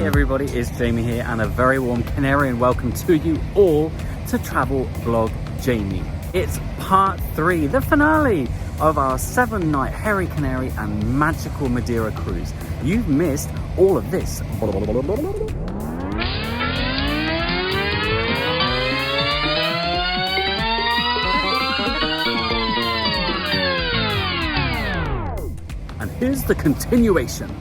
Hey everybody, it's Jamie here and a very warm Canary and welcome to you all to Travel Vlog Jamie. It's part 3, the finale of our 7-night Hairy Canary and magical Madeira cruise. You've missed all of this. And here's the continuation.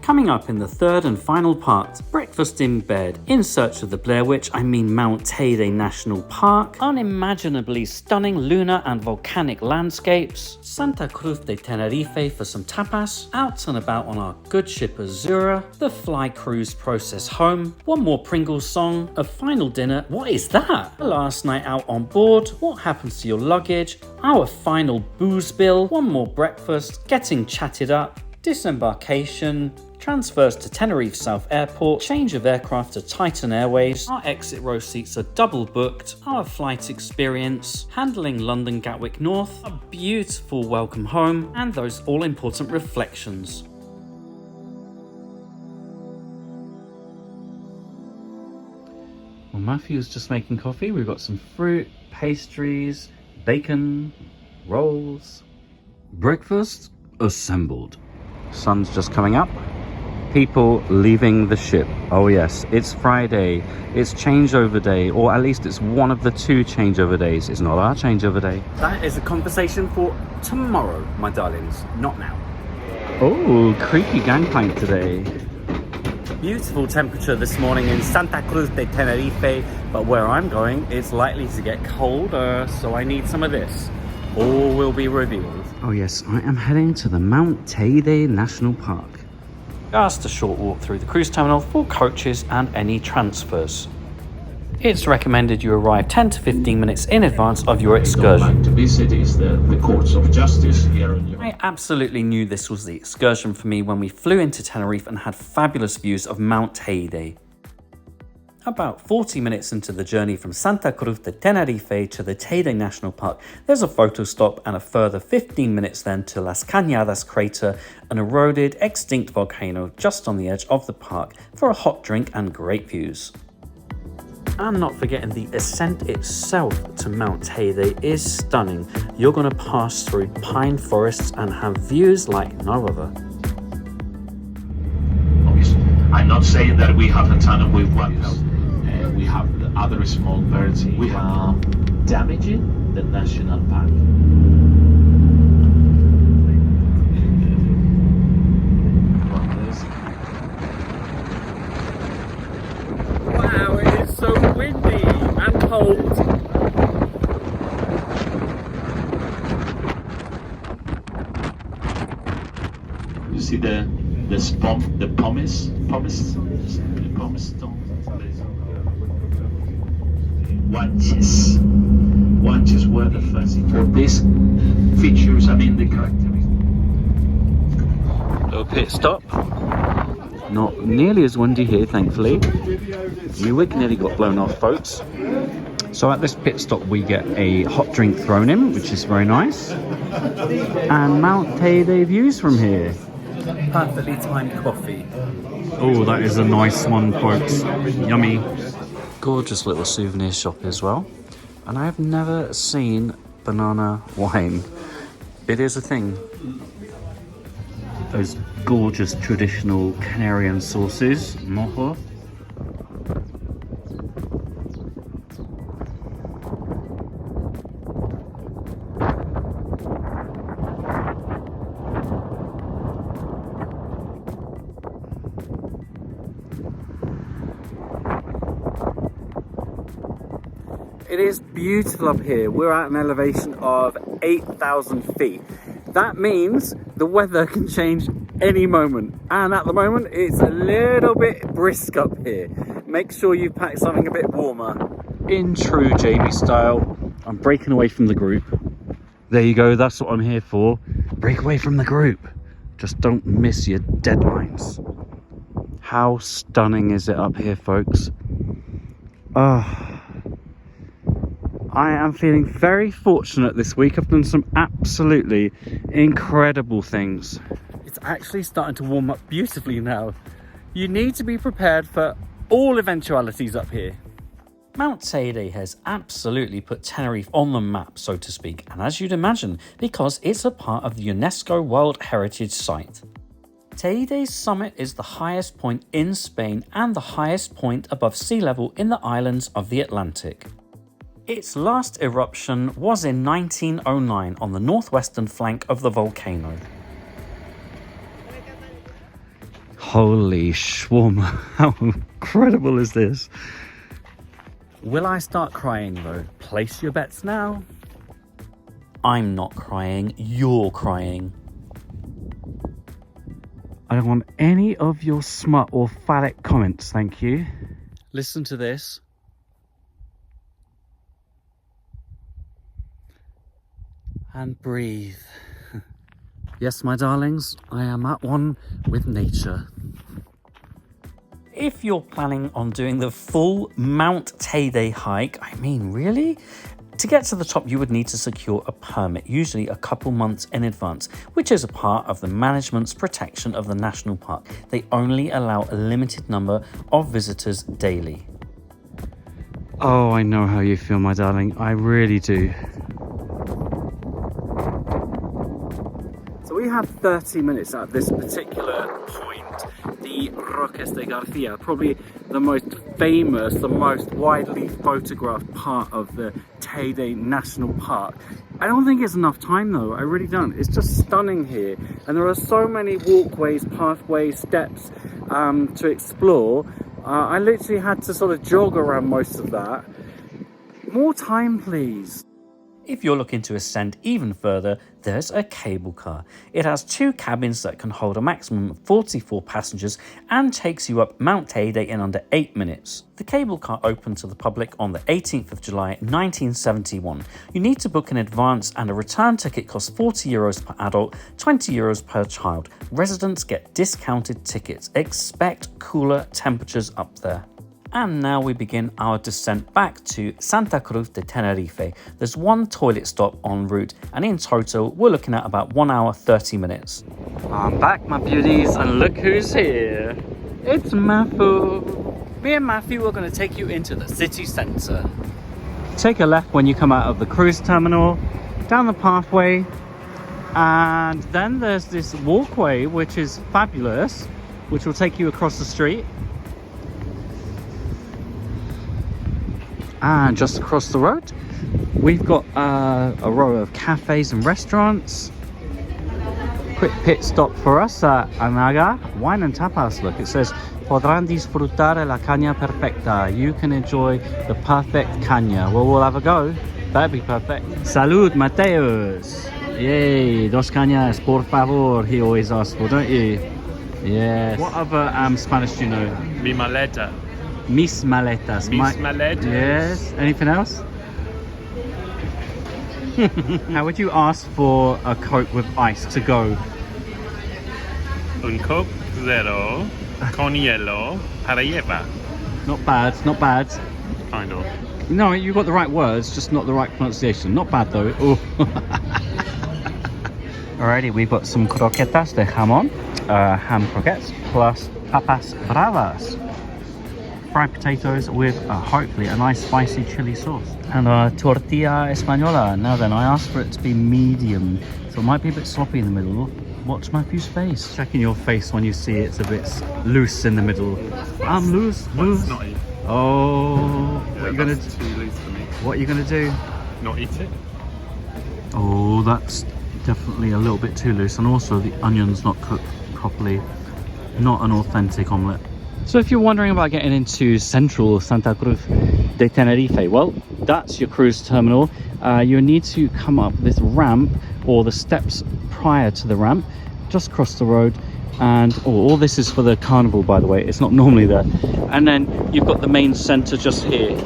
Coming up in the third and final part, breakfast in bed, in search of the Blair Witch, I mean Mount Teide National Park, unimaginably stunning lunar and volcanic landscapes, Santa Cruz de Tenerife for some tapas, out and about on our good ship Azura, the fly cruise process home, one more Pringles song, a final dinner, what is that? The last night out on board, what happens to your luggage, our final booze bill, one more breakfast, getting chatted up, disembarkation, transfers to Tenerife South Airport, change of aircraft to Titan Airways, our exit row seats are double booked, our flight experience, handling London Gatwick North, a beautiful welcome home, and those all-important reflections. Well, Matthew's just making coffee. We've got some fruit, pastries, bacon, rolls, breakfast assembled. Sun's just coming up. People leaving the ship. Oh yes, it's Friday. It's changeover day, or at least it's one of the 2 changeover days. It's not our changeover day. That is a conversation for tomorrow, my darlings, not now. Oh, creepy gangplank today. Beautiful temperature this morning in Santa Cruz de Tenerife, but where I'm going, it's likely to get colder, so I need some of this. All will be revealed. Oh yes, I am heading to the Mount Teide National Park. Just a short walk through the cruise terminal for coaches and any transfers. It's recommended you arrive 10 to 15 minutes in advance of your excursion. Like to visit is the courts of justice here in Europe. I absolutely knew this was the excursion for me when we flew into Tenerife and had fabulous views of Mount Teide. About 40 minutes into the journey from Santa Cruz de Tenerife to the Teide National Park, there's a photo stop and a further 15 minutes then to Las Cañadas crater, an eroded, extinct volcano just on the edge of the park for a hot drink and great views. And not forgetting the ascent itself to Mount Teide is stunning. You're going to pass through pine forests and have views like no other. Obviously, I'm not saying that we have a tunnel with whales. We have other small birds. We are damaging the national park. Wow, it is so windy and cold. You see the pumice stone. Wanches were the first. For these features, I mean the characteristics. Little pit stop. Not nearly as windy here, thankfully. Your wig nearly got blown off, folks. So at this pit stop we get a hot drink thrown in, which is very nice. And Mount Teide views from here. Perfectly timed coffee. Oh, that is a nice one, folks. Yummy. Gorgeous little souvenir shop as well. And I have never seen banana wine. It is a thing. Those gorgeous traditional Canarian sauces. Mojo. It is beautiful up here. We're at an elevation of 8,000 feet. That means the weather can change any moment. And at the moment, it's a little bit brisk up here. Make sure you pack something a bit warmer. In true Jamie style, I'm breaking away from the group. There you go, that's what I'm here for. Break away from the group. Just don't miss your deadlines. How stunning is it up here, folks? I am feeling very fortunate this week. I've done some absolutely incredible things. It's actually starting to warm up beautifully now. You need to be prepared for all eventualities up here. Mount Teide has absolutely put Tenerife on the map, so to speak, and as you'd imagine, because it's a part of the UNESCO World Heritage Site. Teide's summit is the highest point in Spain and the highest point above sea level in the islands of the Atlantic. Its last eruption was in 1909 on the northwestern flank of the volcano. Holy shawarma, how incredible is this? Will I start crying though? Place your bets now. I'm not crying, you're crying. I don't want any of your smut or phallic comments, thank you. Listen to this. And breathe. Yes, my darlings, I am at one with nature. If you're planning on doing the full Mount Teide hike, I mean, really? To get to the top, you would need to secure a permit, usually a couple months in advance, which is a part of the management's protection of the national park. They only allow a limited number of visitors daily. Oh, I know how you feel, my darling. I really do. So we have 30 minutes at this particular point. The Roques de Garcia, probably the most famous, the most widely photographed part of the Teide National Park. I don't think it's enough time though, I really don't. It's just stunning here. And there are so many walkways, pathways, steps to explore. I literally had to sort of jog around most of that. More time, please. If you're looking to ascend even further, there's a cable car. It has 2 cabins that can hold a maximum of 44 passengers and takes you up Mount Teide in under 8 minutes. The cable car opened to the public on the 18th of July 1971. You need to book in advance and a return ticket costs €40 per adult, €20 per child. Residents get discounted tickets. Expect cooler temperatures up there. And now we begin our descent back to Santa Cruz de Tenerife. There's 1 toilet stop en route, and in total, we're looking at about 1 hour, 30 minutes. I'm back, my beauties, and look who's here. It's Matthew. Me and Matthew are going to take you into the city centre. Take a left when you come out of the cruise terminal, down the pathway, and then there's this walkway, which is fabulous, which will take you across the street. And just across the road, we've got a row of cafes and restaurants. Quick pit stop for us at Anaga Wine and Tapas. Look, it says, podrán disfrutar la caña perfecta. You can enjoy the perfect caña. Well, we'll have a go. That'd be perfect. Salud, Mateos. Yay, dos cañas, por favor. He always asks for, don't you? Yes. What other Spanish do you know? Mi maleta. Mis maletas. Mis maletas. Yes. Anything else? How would you ask for a Coke with ice to go? Un Coke Zero con hielo para llevar. Not bad, not bad. Kind of. No, you got the right words, just not the right pronunciation. Not bad though. Alrighty, we've got some croquetas de jamón, ham croquettes, plus papas bravas. Fried potatoes with hopefully a nice spicy chili sauce, and a tortilla española. Now then, I asked for it to be medium, so it might be a bit sloppy in the middle. Watch Matthew's face. Checking your face when you see it's a bit loose in the middle. I'm loose. It's not eat. Oh, Yeah, what are you gonna that's too loose for me. What are you gonna do? Not eat it. Oh, that's definitely a little bit too loose, and also the onion's not cooked properly. Not an authentic omelette. So if you're wondering about getting into central Santa Cruz de Tenerife, well, that's your cruise terminal. You need to come up this ramp, or the steps prior to the ramp, just cross the road. And all this is for the carnival, by the way. It's not normally there. And then you've got the main center just here.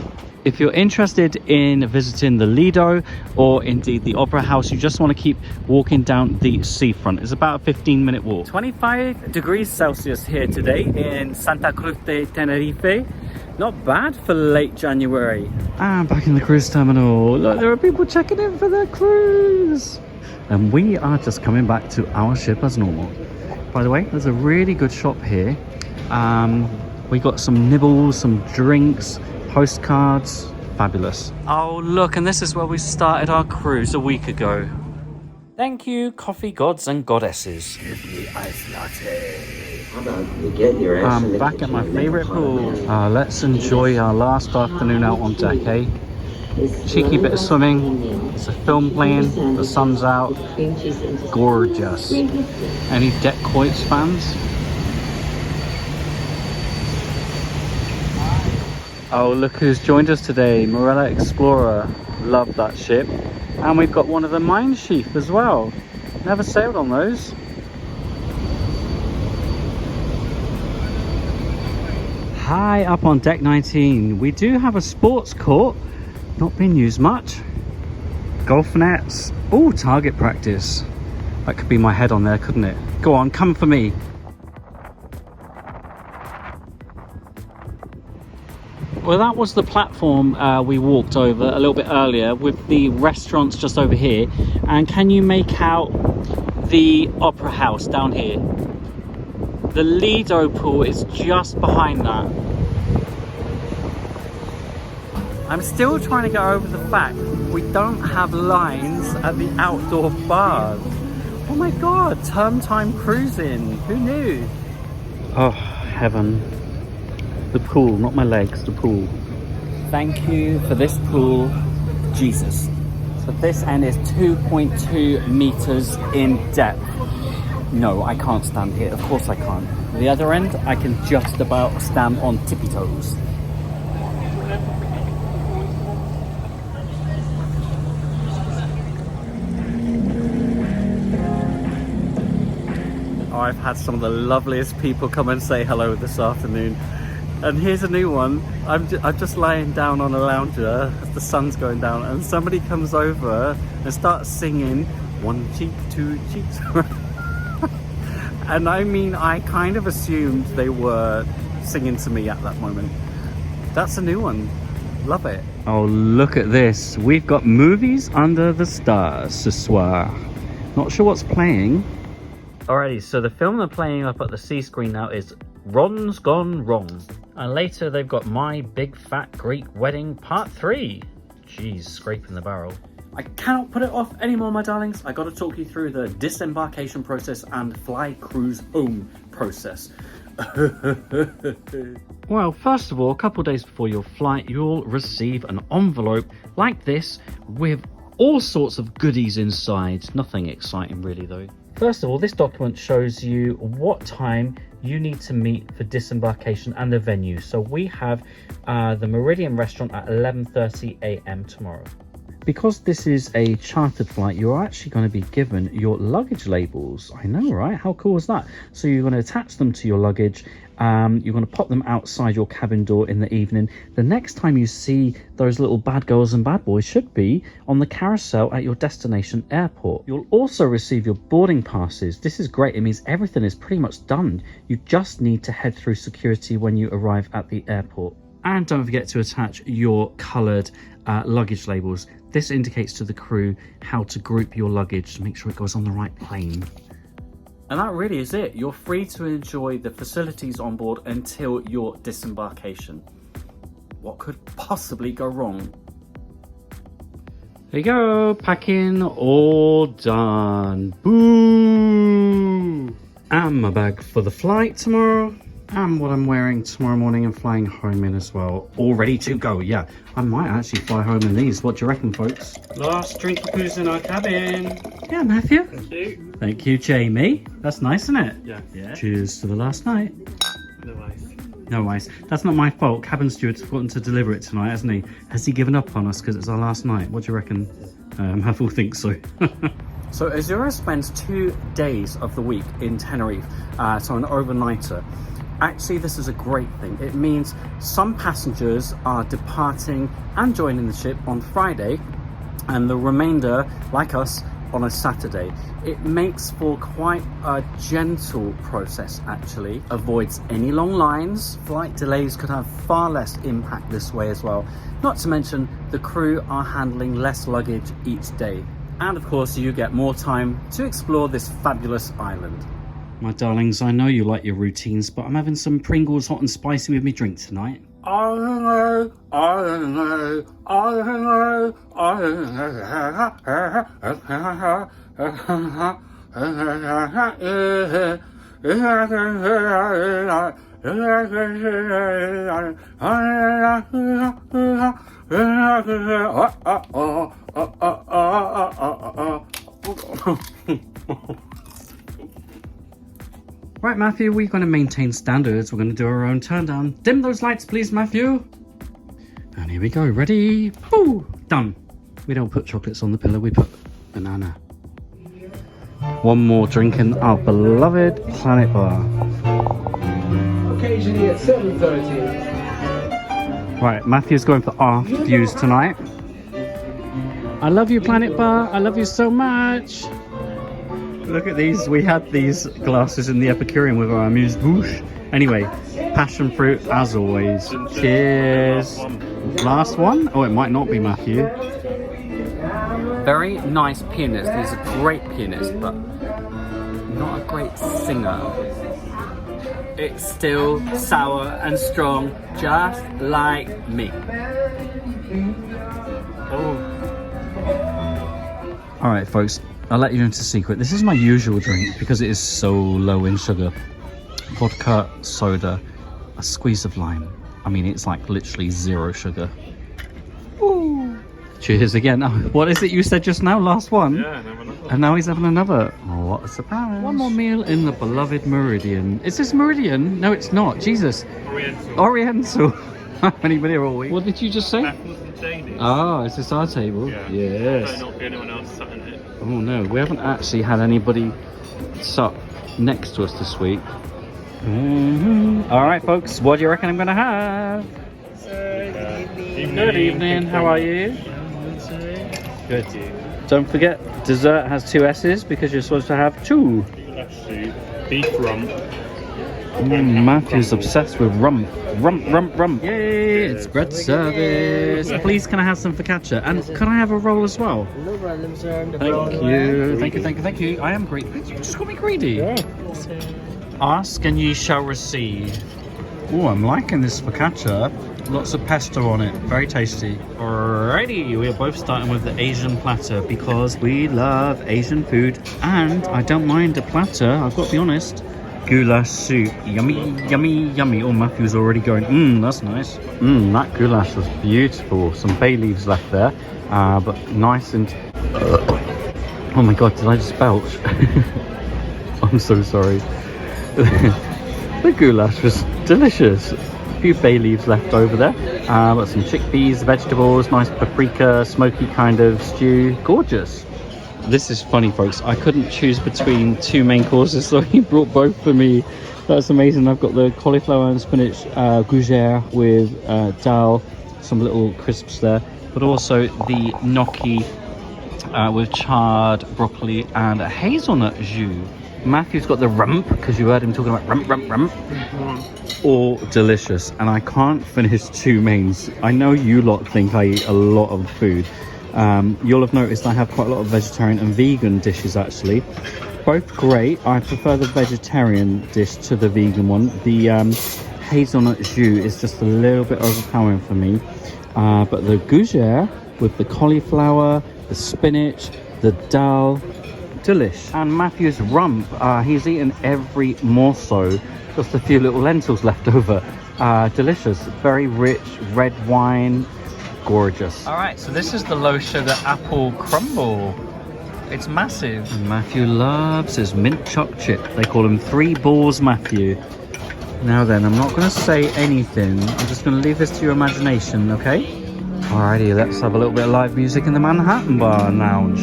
If you're interested in visiting the Lido or indeed the Opera House, you just want to keep walking down the seafront. It's about a 15-minute walk. 25 degrees Celsius here today in Santa Cruz de Tenerife. Not bad for late January. And back in the cruise terminal. Look, there are people checking in for their cruise. And we are just coming back to our ship as normal. By the way, there's a really good shop here We got some nibbles, some drinks, postcards. Fabulous. Oh look, and this is where we started our cruise a week ago. Thank you, coffee gods and goddesses. I'm back at my favourite pool. Let's enjoy our last afternoon out on deck, eh? Cheeky bit of swimming. It's a film playing. The sun's out. Gorgeous. Any Deck Coits fans? Oh, look who's joined us today. Morella Explorer. Love that ship. And we've got one of the Mine Sheaf as well. Never sailed on those. Hi, up on deck 19. We do have a sports court. Not been used much. Golf nets. Oh, target practice. That could be my head on there, couldn't it? Go on, come for me. Well, that was the platform we walked over a little bit earlier with the restaurants just over here. And can you make out the opera house down here? The Lido pool is just behind that. I'm still trying to get over the fact we don't have lines at the outdoor bars. Oh my god, term time cruising. Who knew? Oh, heaven. The pool, not my legs, the pool. Thank you for this pool, Jesus. So this end is 2.2 meters in depth. No, I can't stand here. Of course I can't. The other end, I can just about stand on tippy toes. Oh, I've had some of the loveliest people come and say hello this afternoon. And here's a new one. I'm just lying down on a lounger as the sun's going down, and somebody comes over and starts singing "One cheek, two cheeks." And I mean, I kind of assumed they were singing to me at that moment. That's a new one. Love it. Oh, look at this. We've got movies under the stars ce soir. Not sure what's playing. Alrighty, so the film they're playing up at the C screen now is Ron's Gone Wrong. And later they've got My Big Fat Greek Wedding Part 3. Jeez, scraping the barrel. I cannot put it off anymore, my darlings. I got to talk you through the disembarkation process and fly cruise home process. Well, first of all, a couple of days before your flight, you'll receive an envelope like this with all sorts of goodies inside. Nothing exciting really though. First of all, this document shows you what time you need to meet for disembarkation and the venue. So we have the Meridian restaurant at 11:30 a.m. tomorrow. Because this is a chartered flight, you're actually going to be given your luggage labels. I know, right? How cool is that? So you're going to attach them to your luggage. You're going to pop them outside your cabin door in the evening. The next time you see those little bad girls and bad boys should be on the carousel at your destination airport. You'll also receive your boarding passes. This is great. It means everything is pretty much done. You just need to head through security when you arrive at the airport. And don't forget to attach your coloured luggage labels. This indicates to the crew how to group your luggage to make sure it goes on the right plane. And that really is it. You're free to enjoy the facilities on board until your disembarkation. What could possibly go wrong? There you go, packing all done. Boo! And my bag for the flight tomorrow. And what I'm wearing tomorrow morning and flying home in as well. All ready to go, yeah. I might actually fly home in these. What do you reckon, folks? Last drink of booze in our cabin. Yeah, Matthew. Thank you. Thank you, Jamie. That's nice, isn't it? Yeah. Cheers to the last night. No ice. No ice. That's not my fault. Cabin steward's forgotten to deliver it tonight, hasn't he? Has he given up on us because it's our last night? What do you reckon? I will think so. So Azura spends 2 days of the week in Tenerife, so an overnighter. Actually, this is a great thing. It means some passengers are departing and joining the ship on Friday, and the remainder, like us, on a Saturday. It makes for quite a gentle process, actually. Avoids any long lines. Flight delays could have far less impact this way as well. Not to mention, the crew are handling less luggage each day. And of course, you get more time to explore this fabulous island. My darlings, I know you like your routines, but I'm having some Pringles hot and spicy with me drink tonight. Right, Matthew, we're going to maintain standards. We're going to do our own turn down. Dim those lights, please, Matthew. And here we go. Ready? Boo! Done. We don't put chocolates on the pillow. We put banana. One more drink in our beloved Planet Bar. Occasionally at 7:30. Right, Matthew's going for our views tonight. I love you, Planet Bar. I love you so much. Look at these. We had these glasses in the Epicurean with our amuse-bouche. Anyway, passion fruit as always. Cheers. Last one? Oh, it might not be, Matthew. Very nice pianist. He's a great pianist, but not a great singer. It's still sour and strong, just like me. Oh. Alright, folks. I'll let you into a secret. This is my usual drink because it is so low in sugar. Vodka, soda, a squeeze of lime. I mean, it's like literally 0 sugar. Ooh. Cheers again. Oh, what is it you said just now? Last one? Yeah, and have another. And now he's having another. Oh, what a surprise. One more meal in the beloved Meridian. Is this Meridian? No, it's not. Jesus. Oriental. Oriental. I've only been here all week. What did you just say? Apples and Chinese. Oh, is this our table? Yeah. Yes. Might not be anyone else sat in it. Oh no, we haven't actually had anybody sup next to us this week. All right, folks, what do you reckon I'm going to have? Good evening, how are you? Good. Don't forget, dessert has 2 S's because you're supposed to have 2. Actually, beef rump. Matthew's obsessed with rump. Rump. Yay, it's bread service. Please, can I have some focaccia? And can I have a roll as well? No problem, sir. Thank you. I am greedy. You just got me greedy. Yeah. Ask and ye shall receive. Oh, I'm liking this focaccia. Lots of pesto on it. Very tasty. Alrighty, we are both starting with the Asian platter because we love Asian food. And I don't mind a platter, I've got to be honest. Goulash soup. Yummy. Oh, Matthew's already going, that's nice. That goulash was beautiful. Some bay leaves left there, but nice and... Oh my god, did I just belch? I'm so sorry. The goulash was delicious. A few bay leaves left over there. But some chickpeas, vegetables, nice paprika, smoky kind of stew. Gorgeous. This is funny, folks. I couldn't choose between 2 main courses, so he brought both for me. That's amazing. I've got the cauliflower and spinach gougere with dal, some little crisps there, but also the gnocchi with charred broccoli and a hazelnut jus. Matthew's got the rump, because you heard him talking about rump. All delicious, and I can't finish 2 mains. I know you lot think I eat a lot of food. You'll have noticed I have quite a lot of vegetarian and vegan dishes actually. Both great. I prefer the vegetarian dish to the vegan one. The hazelnut jus is just a little bit overpowering for me. But the gougere with the cauliflower, the spinach, the dal, delish. And Matthew's rump, he's eaten every morsel. Just a few little lentils left over. Delicious. Very rich red wine. Gorgeous. All right, so this is the low sugar apple crumble. It's massive. And Matthew loves his mint choc chip. They call him 3 balls Matthew. Now then, I'm not going to say anything. I'm just going to leave this to your imagination, okay? Alrighty, let's have a little bit of live music in the Manhattan Bar Lounge.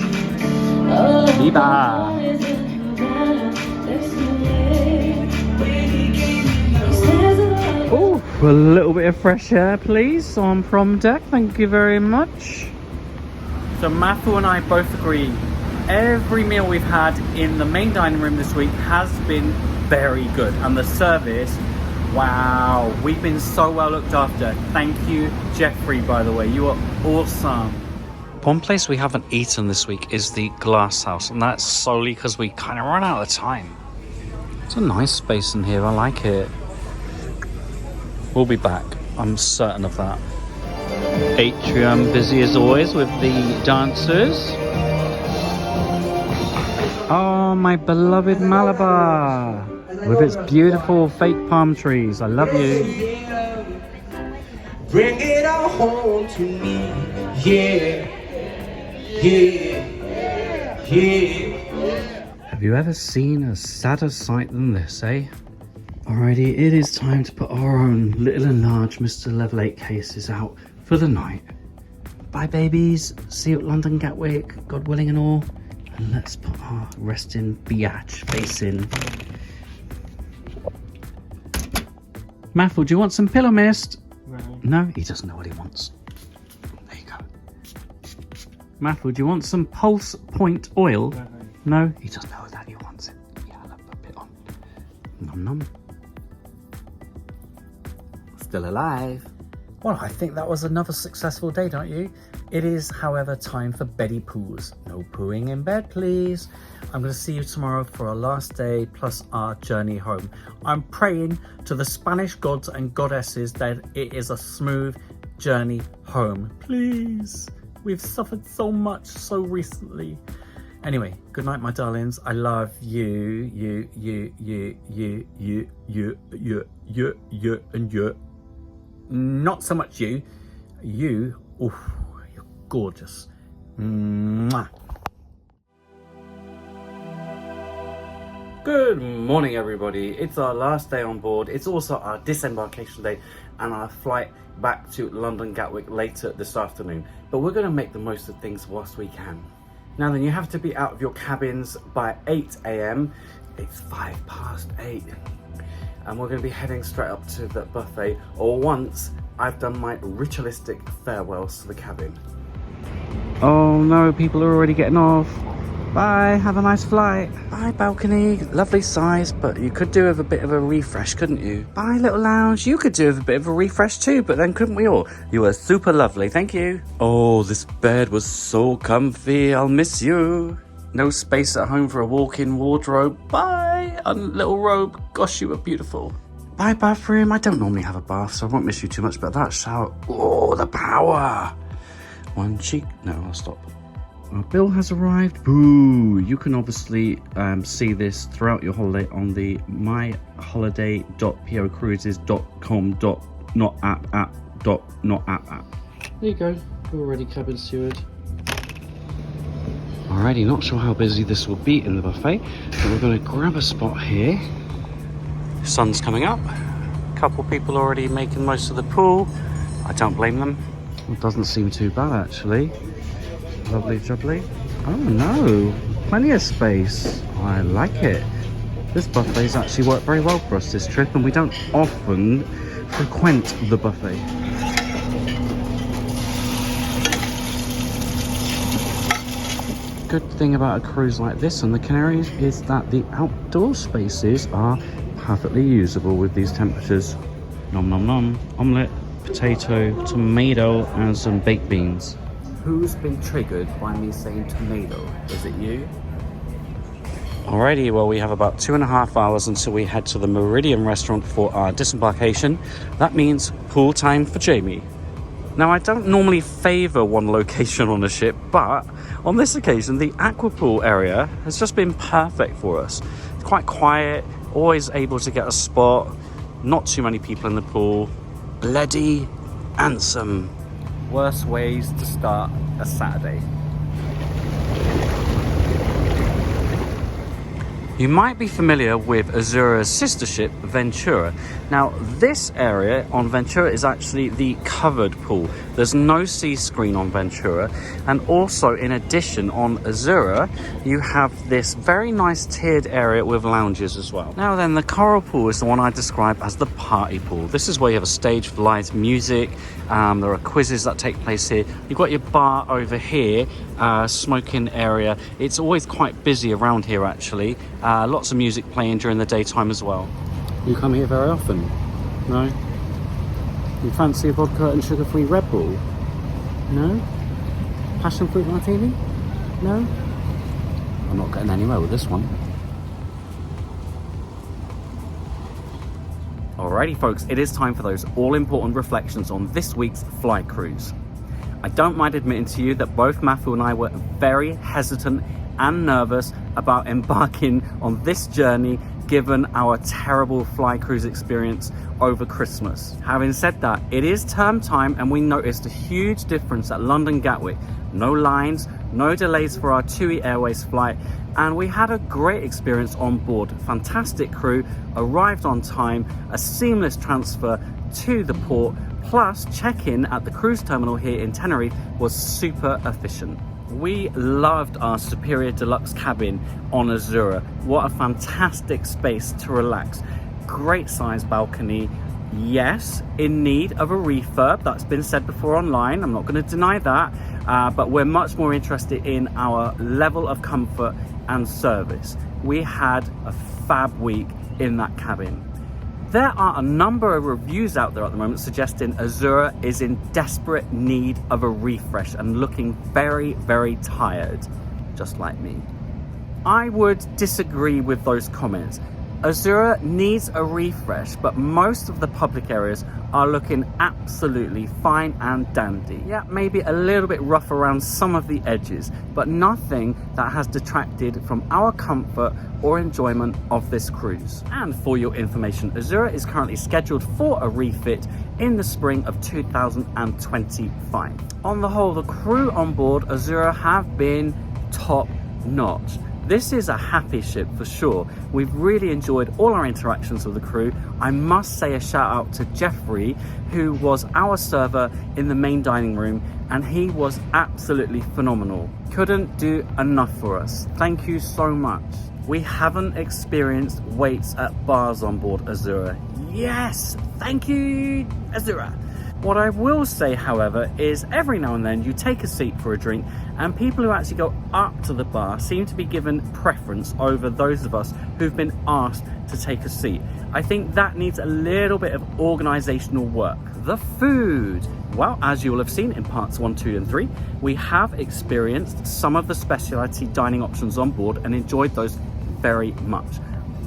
Viva! Oh, a little bit of fresh air, please, on prom deck. Thank you very much. So Matthew and I both agree. Every meal we've had in the main dining room this week has been very good. And the service, wow, we've been so well looked after. Thank you, Jeffrey, by the way. You are awesome. One place we haven't eaten this week is the Glass House. And that's solely because we kind of run out of time. It's a nice space in here, I like it. We'll be back, I'm certain of that. Atrium busy as always with the dancers. Oh, my beloved Malabar with its beautiful fake palm trees. I love you. Bring it all home to me. Yeah, yeah, yeah. Have you ever seen a sadder sight than this, eh? Alrighty, it is time to put our own little and large Mr. Level 8 cases out for the night. Bye babies, see you at London Gatwick, God willing and all. And let's put our resting biatch face in. Maffle, do you want some pillow mist? No, he doesn't know what he wants. There you go. Maffle, do you want some pulse point oil? No, he doesn't know that he wants it. Yeah, I'll put it on. Nom nom. Still alive. Well, I think that was another successful day, don't you? It is, however, time for beddy poos. No pooing in bed, please. I'm going to see you tomorrow for our last day plus our journey home. I'm praying to the Spanish gods and goddesses that it is a smooth journey home. Please. We've suffered so much so recently. Anyway, good night, my darlings. I love you, and you. Not so much you. You, oof, you're gorgeous. Mwah. Good morning, everybody. It's our last day on board. It's also our disembarkation day and our flight back to London Gatwick later this afternoon. But we're going to make the most of things whilst we can. Now then, you have to be out of your cabins by 8 a.m. It's 8:05. And we're going to be heading straight up to the buffet, or once I've done my ritualistic farewells to the cabin. Oh no, people are already getting off. Bye, have a nice flight. Bye, balcony, lovely size, but you could do with a bit of a refresh, couldn't you? Bye, little lounge, you could do with a bit of a refresh too, but then couldn't we all? You were super lovely, thank you. Oh, this bed was so comfy, I'll miss you. No space at home for a walk-in wardrobe. Bye, a little robe. Gosh, you were beautiful. Bye, bathroom. I don't normally have a bath, so I won't miss you too much, but that shower, oh, the power. One cheek, no, I'll stop. Our bill has arrived. Boo! You can obviously see this throughout your holiday on the myholiday.pohcruises.com.not app. There you go. We're already cabin steward. Alrighty, not sure how busy this will be in the buffet, but we're going to grab a spot here. Sun's coming up. A couple people already making most of the pool. I don't blame them. It doesn't seem too bad actually. Lovely jubbly. Oh no, plenty of space. I like it. This buffet's actually worked very well for us this trip, and we don't often frequent the buffet. Good thing about a cruise like this on the Canaries is that the outdoor spaces are perfectly usable with these temperatures. Nom nom nom. Omelette, potato, tomato, and some baked beans. Who's been triggered by me saying tomato? Is it you? Alrighty, well, we have about 2.5 hours until we head to the Meridian restaurant for our disembarkation. That means pool time for Jamie. Now, I don't normally favour one location on a ship, but on this occasion, the aquapool area has just been perfect for us. It's quite quiet, always able to get a spot, not too many people in the pool, bloody handsome. Worst ways to start a Saturday. You might be familiar with Azura's sister ship, Ventura. Now, this area on Ventura is actually the covered pool. There's no sea screen on Ventura. And also, in addition, on Azura, you have this very nice tiered area with lounges as well. Now then, the coral pool is the one I describe as the party pool. This is where you have a stage for live music. There are quizzes that take place here. You've got your bar over here, smoking area. It's always quite busy around here, actually. Lots of music playing during the daytime as well. You come here very often? No? You fancy a vodka and sugar-free Red Bull? No? Passion fruit martini? No? I'm not getting anywhere with this one. Alrighty folks, it is time for those all-important reflections on this week's fly cruise. I don't mind admitting to you that both Matthew and I were very hesitant and nervous about embarking on this journey given our terrible fly cruise experience over Christmas. Having said that, it is term time and we noticed a huge difference at London Gatwick. No lines, no delays for our TUI Airways flight, and we had a great experience on board. Fantastic crew, arrived on time, a seamless transfer to the port, plus check-in at the cruise terminal here in Tenerife was super efficient. We loved our superior deluxe cabin on Azura. What a fantastic space to relax. Great size balcony. Yes, in need of a refurb. That's been said before online. I'm not going to deny that. But we're much more interested in our level of comfort and service. We had a fab week in that cabin. There are a number of reviews out there at the moment suggesting Azura is in desperate need of a refresh and looking very, very tired, just like me. I would disagree with those comments. Azura needs a refresh, but most of the public areas are looking absolutely fine and dandy. Yeah, maybe a little bit rough around some of the edges, but nothing that has detracted from our comfort or enjoyment of this cruise. And for your information, Azura is currently scheduled for a refit in the spring of 2025. On the whole, the crew on board Azura have been top notch. This is a happy ship for sure. We've really enjoyed all our interactions with the crew. I must say a shout out to Jeffrey, who was our server in the main dining room, and he was absolutely phenomenal. Couldn't do enough for us. Thank you so much. We haven't experienced waits at bars on board Azura. Yes, thank you, Azura. What I will say, however, is every now and then you take a seat for a drink and people who actually go up to the bar seem to be given preference over those of us who've been asked to take a seat. I think that needs a little bit of organizational work. The food. Well, as you will have seen in parts 1, 2 and 3, we have experienced some of the specialty dining options on board and enjoyed those very much.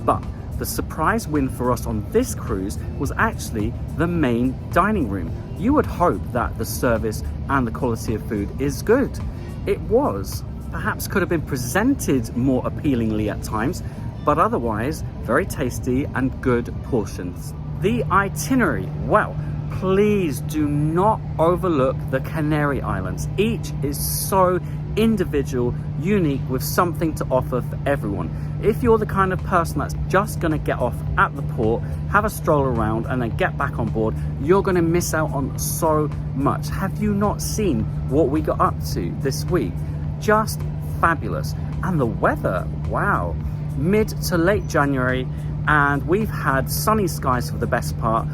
But the surprise win for us on this cruise was actually the main dining room. You would hope that the service and the quality of food is good. It was. Perhaps could have been presented more appealingly at times, but otherwise very tasty and good portions. The itinerary, well, please do not overlook the Canary Islands. Each is so individual, unique, with something to offer for everyone. If you're the kind of person that's just going to get off at the port, have a stroll around and then get back on board, you're going to miss out on so much. Have you not seen what we got up to this week? Just fabulous. And the weather, wow. Mid to late January, and we've had sunny skies for the best part,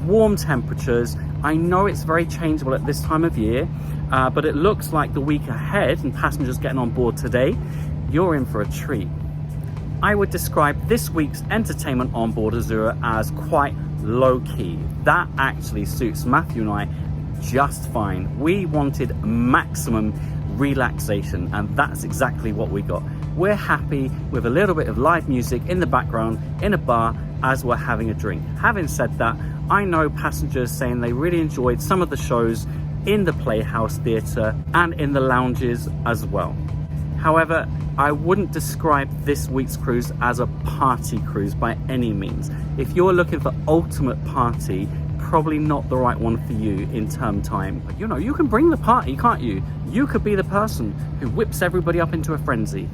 warm temperatures. I know it's very changeable at this time of year, but it looks like the week ahead and passengers getting on board today, you're in for a treat. I would describe this week's entertainment on board Azura as quite low-key. That actually suits Matthew and I just fine. We wanted maximum relaxation, and that's exactly what we got. We're happy with a little bit of live music in the background in a bar as we're having a drink. Having said that, I know passengers saying they really enjoyed some of the shows in the Playhouse Theatre and in the lounges as well. However, I wouldn't describe this week's cruise as a party cruise by any means. If you're looking for ultimate party, probably not the right one for you in term time. But you know, you can bring the party, can't you? You could be the person who whips everybody up into a frenzy.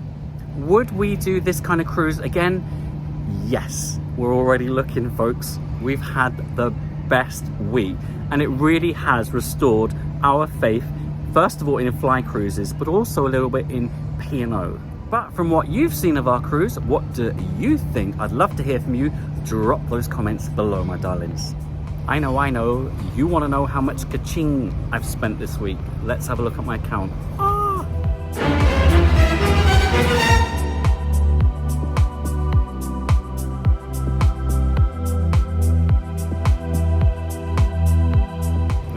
Would we do this kind of cruise again? Yes, we're already looking, folks. We've had the best week, and it really has restored our faith, first of all in fly cruises, but also a little bit in P&O. But from what you've seen of our cruise, what do you think? I'd love to hear from you. Drop those comments below, my darlings. I know, you want to know how much ka-ching I've spent this week. Let's have a look at my account.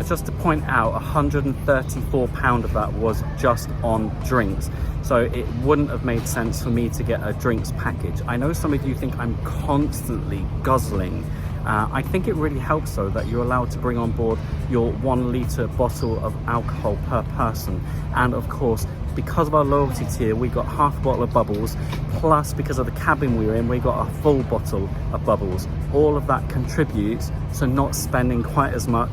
Just to point out, £134 of that was just on drinks, so it wouldn't have made sense for me to get a drinks package. I know some of you think I'm constantly guzzling I think it really helps though that you're allowed to bring on board your 1 litre bottle of alcohol per person, and of course because of our loyalty tier we got half a bottle of bubbles, plus because of the cabin we were in we got a full bottle of bubbles. All of that contributes to not spending quite as much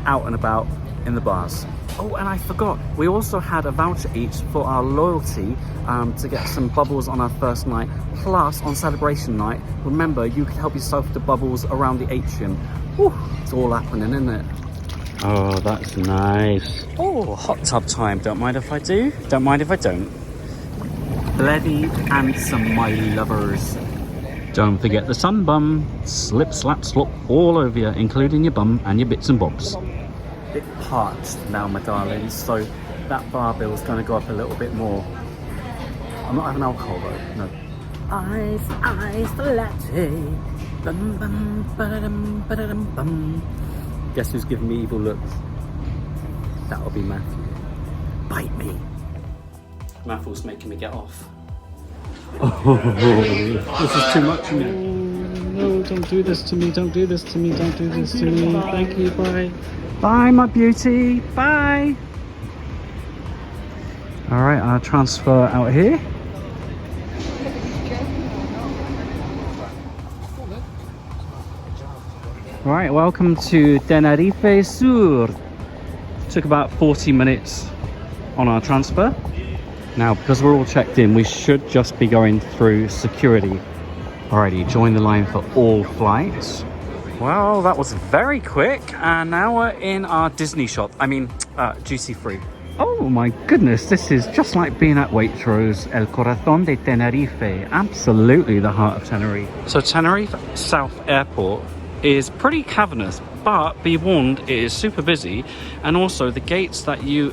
out and about in the bars. Oh, and I forgot, we also had a voucher each for our loyalty to get some bubbles on our first night, plus on celebration night, remember you can help yourself to bubbles around the atrium. Whew, it's all happening, isn't it? Oh, that's nice. Oh, hot tub time. Don't mind if I do, don't mind if I don't. Bloody handsome, my lovers. Don't forget the sun bum. Slip, slap, slop all over you, including your bum and your bits and bobs. Bit parched now, my darlings, so that bar bill is going to go up a little bit more. I'm not having alcohol though, no. Ice, ice, latte. Bum, bum, ba-da-dum, ba-da-dum, bum. Guess who's giving me evil looks? That'll be Matthew. Bite me. Matthew's making me get off. Oh, this is too much for me. No, don't do this to me, don't do this to me, don't do this to me. Thank you, bye. Bye, my beauty, bye. All right, I'll transfer out here. All right, welcome to Tenerife Sur. Took about 40 minutes on our transfer. Now, because we're all checked in, we should just be going through security. Alrighty, join the line for all flights. Well, that was very quick. And now we're in our Disney shop. I mean, duty free. Oh my goodness, this is just like being at Waitrose, El Corazón de Tenerife. Absolutely the heart of Tenerife. So Tenerife South Airport is pretty cavernous, but be warned, it is super busy, and also the gates that you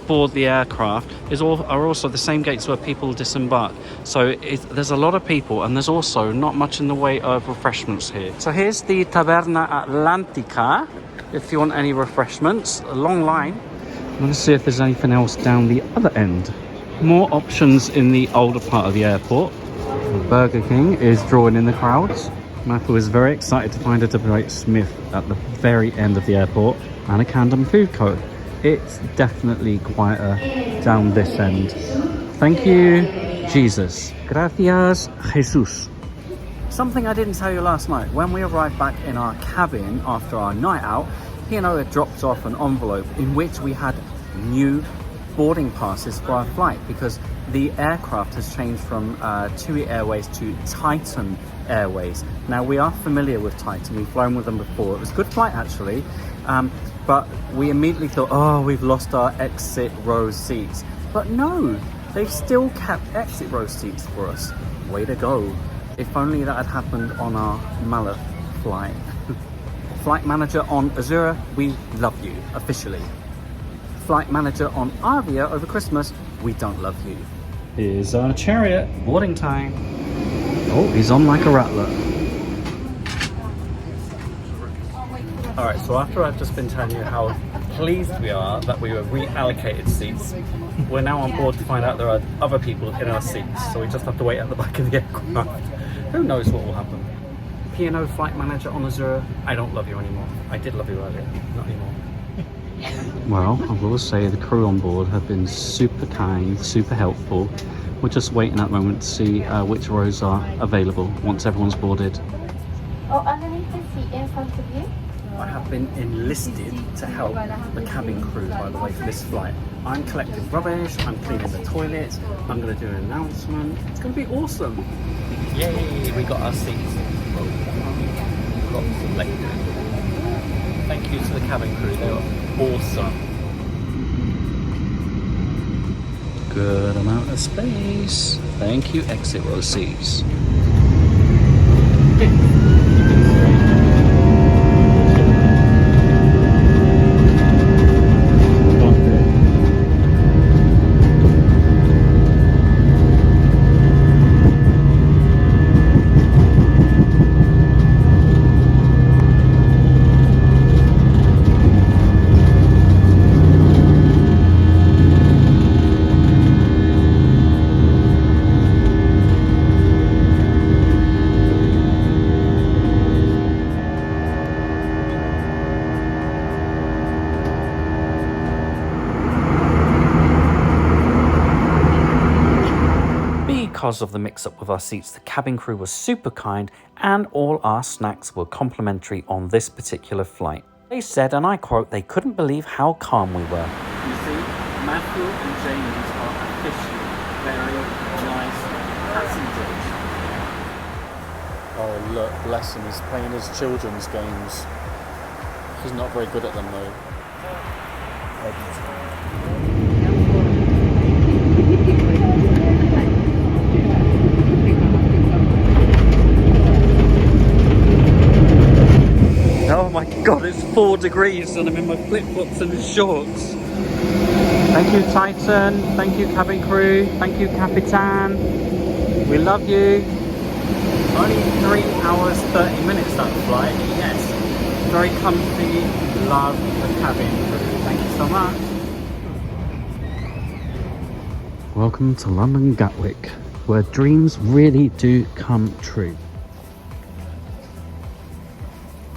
board the aircraft are also the same gates where people disembark. So there's a lot of people, and there's also not much in the way of refreshments here. So here's the Taberna Atlantica if you want any refreshments. A long line. I'm going to see if there's anything else down the other end. More options in the older part of the airport. Burger King is drawing in the crowds. Matthew is very excited to find a W.H. Smith at the very end of the airport, and a Camden Food Co. It's definitely quieter down this end. Thank you, Jesus. Gracias, Jesus. Something I didn't tell you last night. When we arrived back in our cabin after our night out, P&O had dropped off an envelope in which we had new boarding passes for our flight, because the aircraft has changed from TUI Airways to Titan Airways. Now, we are familiar with Titan, we've flown with them before. It was a good flight actually, but we immediately thought, oh, we've lost our exit row seats. But no, they've still kept exit row seats for us. Way to go. If only that had happened on our Mallet flight. Flight manager on Azura, we love you, officially. Flight manager on Avia over Christmas, we don't love you. Here's our chariot, boarding time. Oh, he's on like a rattler. Alright, so after I've just been telling you how pleased we are that we were reallocated seats, we're now on board to find out there are other people in our seats, so we just have to wait at the back of the aircraft. Who knows what will happen? P&O flight manager on Azura, I don't love you anymore. I did love you earlier, not anymore. Well, I will say the crew on board have been super kind, super helpful. We're just waiting at the moment to see which rows are available once everyone's boarded. Oh, underneath the seat in front of you. I have been enlisted to help the cabin crew, by the way, for this flight. I'm collecting rubbish, I'm cleaning the toilets, I'm going to do an announcement. It's going to be awesome. Yay, we got our seats. Lots of legroom. Thank you to the cabin crew, they were awesome. Good amount of space. Thank you, exit row seats. because of the mix-up with our seats, the cabin crew was super kind and all our snacks were complimentary on this particular flight. They said, and I quote, they couldn't believe how calm we were. You see, Matthew and Jamie are officially very nice passengers. Oh look, bless him, he's playing his children's games. He's not very good at them though. Oh my god, it's 4 degrees and I'm in my flip-flops and shorts. Thank you, Titan. Thank you, cabin crew. Thank you, Capitan. We love you. Only 3 hours, 30 minutes that flight. Yes. Very comfy. Love the cabin crew. Thank you so much. Welcome to London Gatwick, where dreams really do come true.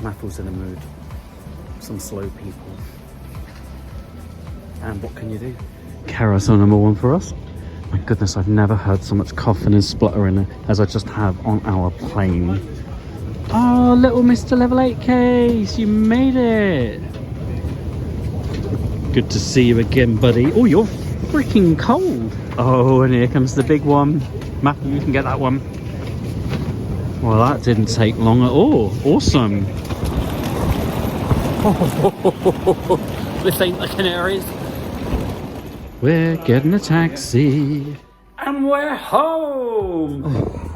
Matthew's in a mood. Some slow people. And what can you do? Carousel number 1 for us. My goodness, I've never heard so much coughing and spluttering as I just have on our plane. Oh, little Mr. Level 8 case, you made it. Good to see you again, buddy. Oh, you're freaking cold. Oh, and here comes the big one. Matthew, you can get that one. Well, that didn't take long at all. Awesome. This ain't the Canaries. We're getting a taxi. And we're home.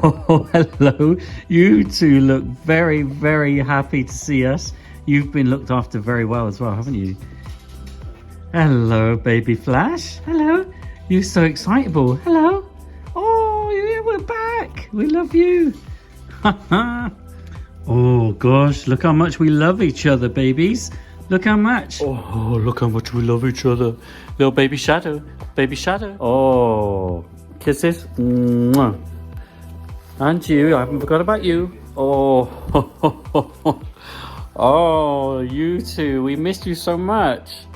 Oh, hello. You two look very, very happy to see us. You've been looked after very well as well, haven't you? Hello, baby Flash. Hello. You're so excitable. Hello. Oh, yeah, we're back. We love you. Oh gosh, look how much we love each other, babies. Look how much. Oh, look how much we love each other. Little baby Shadow. Baby Shadow. Oh, kisses. Mwah. And you, I haven't forgot about you. Oh, oh, you two, we missed you so much.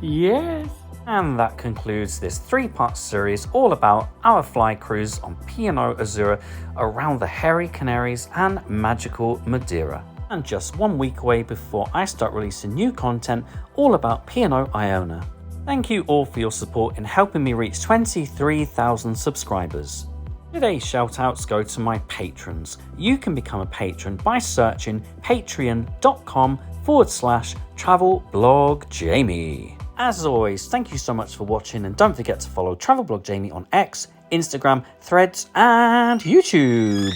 Yes. And that concludes this 3-part series all about our fly cruise on P&O Azura around the hairy Canaries and magical Madeira. And just 1 week away before I start releasing new content all about P&O Iona. Thank you all for your support in helping me reach 23,000 subscribers. Today's shoutouts go to my patrons. You can become a patron by searching patreon.com/travelblogjamie. As always, thank you so much for watching and don't forget to follow Travel Blog Jamie on X, Instagram, Threads and YouTube.